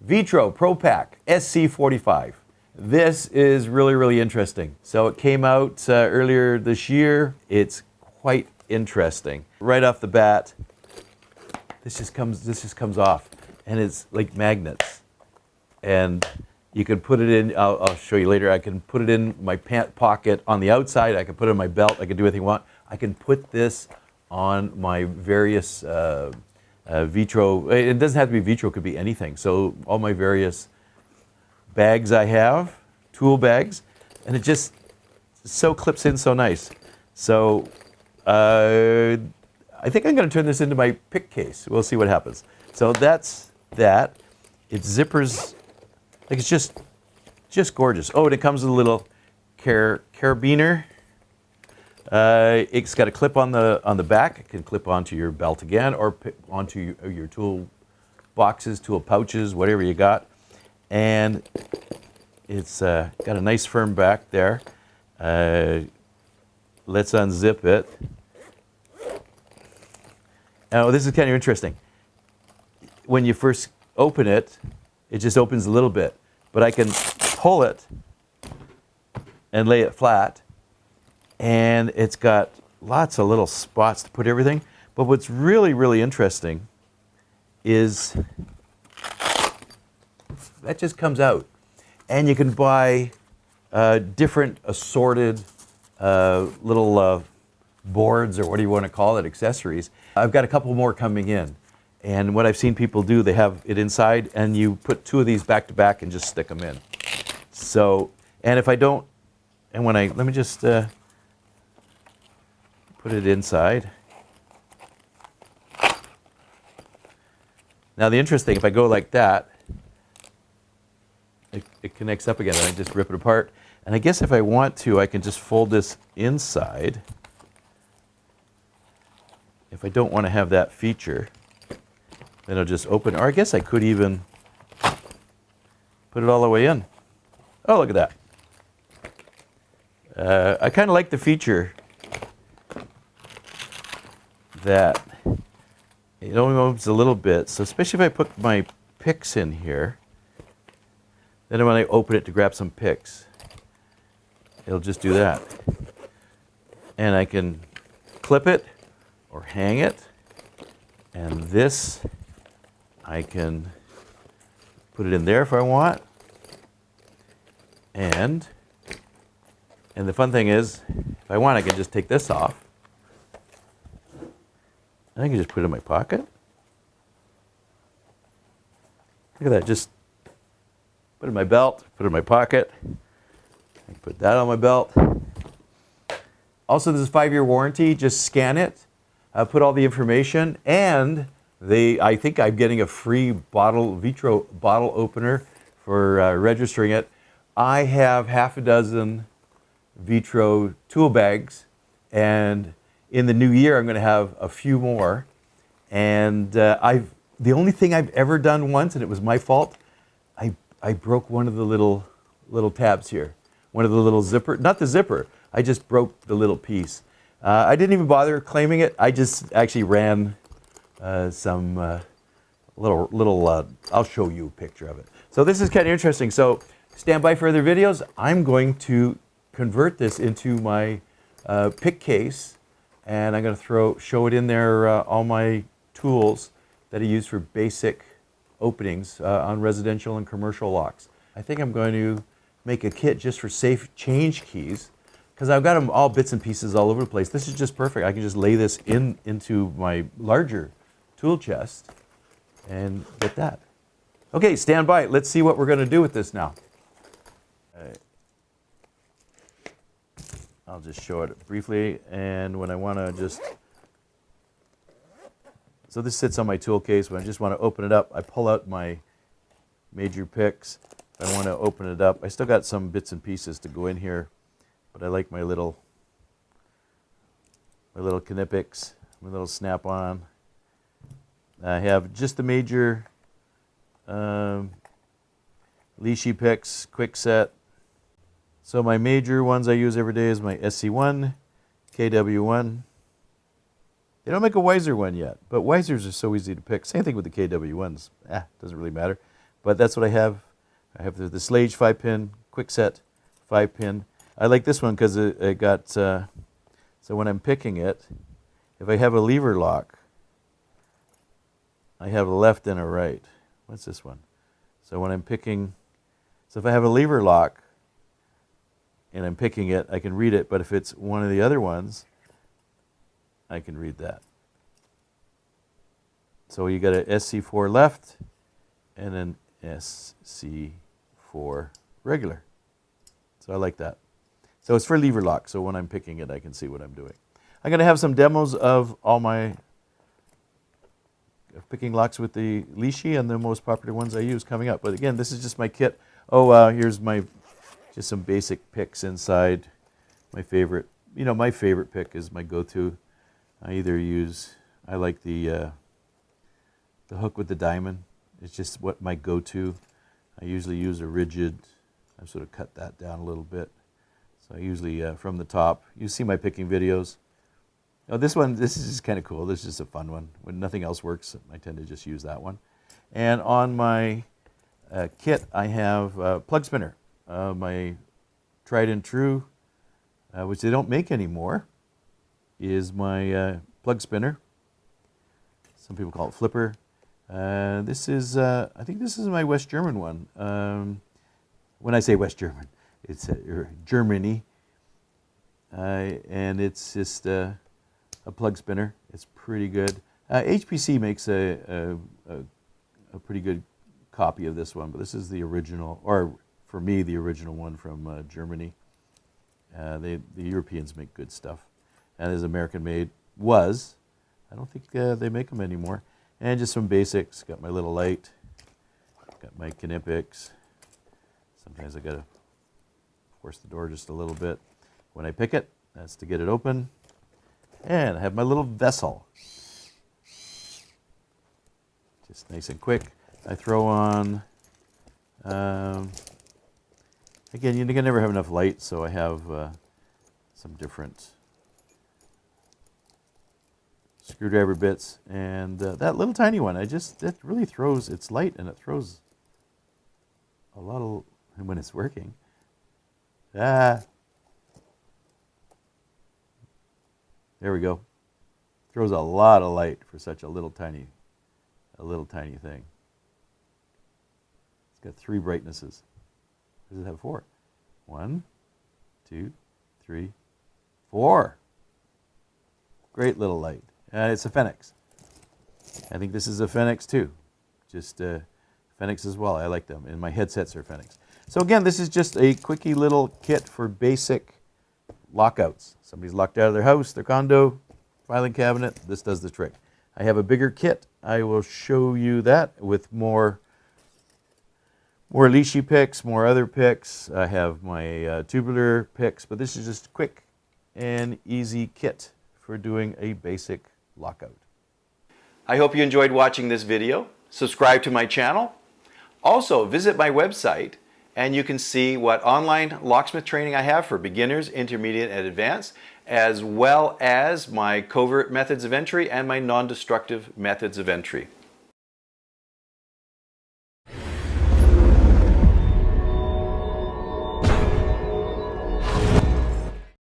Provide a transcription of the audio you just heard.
Vitro Pro Pac SC45. This is really, really interesting. So it came out earlier this year. It's quite interesting. Right off the bat, this just comes off, and it's like magnets. And you can put it in, I'll show you later, I can put it in my pant pocket on the outside, I can put it in my belt, I can do anything I want. I can put this on my various Vitro, it doesn't have to be Vitro, it could be anything. So all my various bags I have, tool bags, and it just so clips in so nice. So I think I'm going to turn this into my pick case. We'll see what happens. So that's that. It zippers, like it's just gorgeous. Oh, and it comes with a little carabiner. It's got a clip on the back. It can clip onto your belt again, or onto your tool boxes, tool pouches, whatever you got. And it's got a nice firm back there. Let's unzip it. Now this is kind of interesting. When you first open it, it just opens a little bit, but I can pull it and lay it flat, and it's got lots of little spots to put everything. But what's really, really interesting is that just comes out, and you can buy different assorted little boards, or what do you want to call it, accessories. I've got a couple more coming in. And what I've seen people do, they have it inside, and you put two of these back to back and just stick them in. So, and if I don't, and when let me just put it inside. Now the interesting, if I go like that, it connects up again, and I just rip it apart. And I guess if I want to, I can just fold this inside. If I don't want to have that feature, then I'll just open, or I guess I could even put it all the way in. Oh, look at that. I kind of like the feature that it only moves a little bit. So especially if I put my picks in here, then when I open it to grab some picks, it'll just do that. And I can clip it or hang it. And this, I can put it in there if I want. And the fun thing is, if I want, I can just take this off. And I can just put it in my pocket. Look at that, just put it in my belt, put it in my pocket. I can put that on my belt. Also, this is a 5-year warranty. Just scan it, put all the information, and I think I'm getting a free Vitro bottle opener for registering it. I have half a dozen Vitro tool bags, and in the new year I'm going to have a few more. And the only thing I've ever done once, and it was my fault, I broke one of the little tabs here, one of the little zipper, not the zipper. I just broke the little piece. I didn't even bother claiming it. I just actually ran some little. I'll show you a picture of it. So this is kind of interesting. So stand by for other videos. I'm going to convert this into my pick case, and I'm going to show it in there, all my tools that I use for basic openings on residential and commercial locks. I think I'm going to make a kit just for safe change keys, because I've got them all bits and pieces all over the place. This is just perfect. I can just lay this into my larger tool chest and get that. Okay, stand by. Let's see what we're going to do with this now. I'll just show it briefly, and when I want to just, so this sits on my tool case. When I just want to open it up, I pull out my major picks. If I want to open it up, I still got some bits and pieces to go in here, but I like my little Knipex, my little snap-on. I have just the major Lishi picks, quick set. So my major ones I use every day is my SC1, KW1. They don't make a Weiser one yet, but Weisers are so easy to pick. Same thing with the KW1s. Doesn't really matter. but that's what I have. I have the Slage 5-pin, Quickset 5-pin. I like this one because it got, so when I'm picking it, if I have a lever lock, I have a left and a right. What's this one? So when I'm picking, so if I have a lever lock and I'm picking it, I can read it, but if it's one of the other ones, I can read that. So you got a SC4 left and an SC4 regular. So I like that. So it's for lever lock, so when I'm picking it, I can see what I'm doing. I'm going to have some demos of all my picking locks with the Lishi and the most popular ones I use coming up. But again, this is just my kit. Oh, here's just some basic picks inside. My favorite, my favorite pick is my go-to. I like the hook with the diamond. It's just what my go-to. I usually use a rigid. I've sort of cut that down a little bit. So I usually, from the top, you see my picking videos. Oh, this is just kind of cool. This is just a fun one. When nothing else works, I tend to just use that one. And on my kit, I have a plug spinner. My tried and true, which they don't make anymore, is my plug spinner. Some people call it flipper. This is, I think this is my West German one. When I say West German, it's Germany. And it's just a plug spinner. It's pretty good. HPC makes a pretty good copy of this one, but this is the original, or for me, the original one from Germany. The Europeans make good stuff. And as American made was. I don't think they make them anymore. And just some basics. Got my little light. Got my Knipex. Sometimes I gotta force the door just a little bit. When I pick it, that's to get it open. And I have my little vessel. Just nice and quick. I throw on, again, you can never have enough light, so I have some different screwdriver bits. And that little tiny one, that really throws, it's light and it throws a lot of, when it's working. There we go. Throws a lot of light for such a little tiny thing. It's got 3 brightnesses. Does it have 4? 1, 2, 3, 4. Great little light. It's a Fenix. I think this is a Fenix too. Just Fenix as well. I like them. And my headsets are Fenix. So again, this is just a quickie little kit for basic lockouts. Somebody's locked out of their house, their condo, filing cabinet. This does the trick. I have a bigger kit. I will show you that with more Lishi picks, more other picks. I have my tubular picks, but this is just a quick and easy kit for doing a basic lockout. I hope you enjoyed watching this video. Subscribe to my channel. Also, visit my website and you can see what online locksmith training I have for beginners, intermediate, and advanced, as well as my covert methods of entry and my non-destructive methods of entry.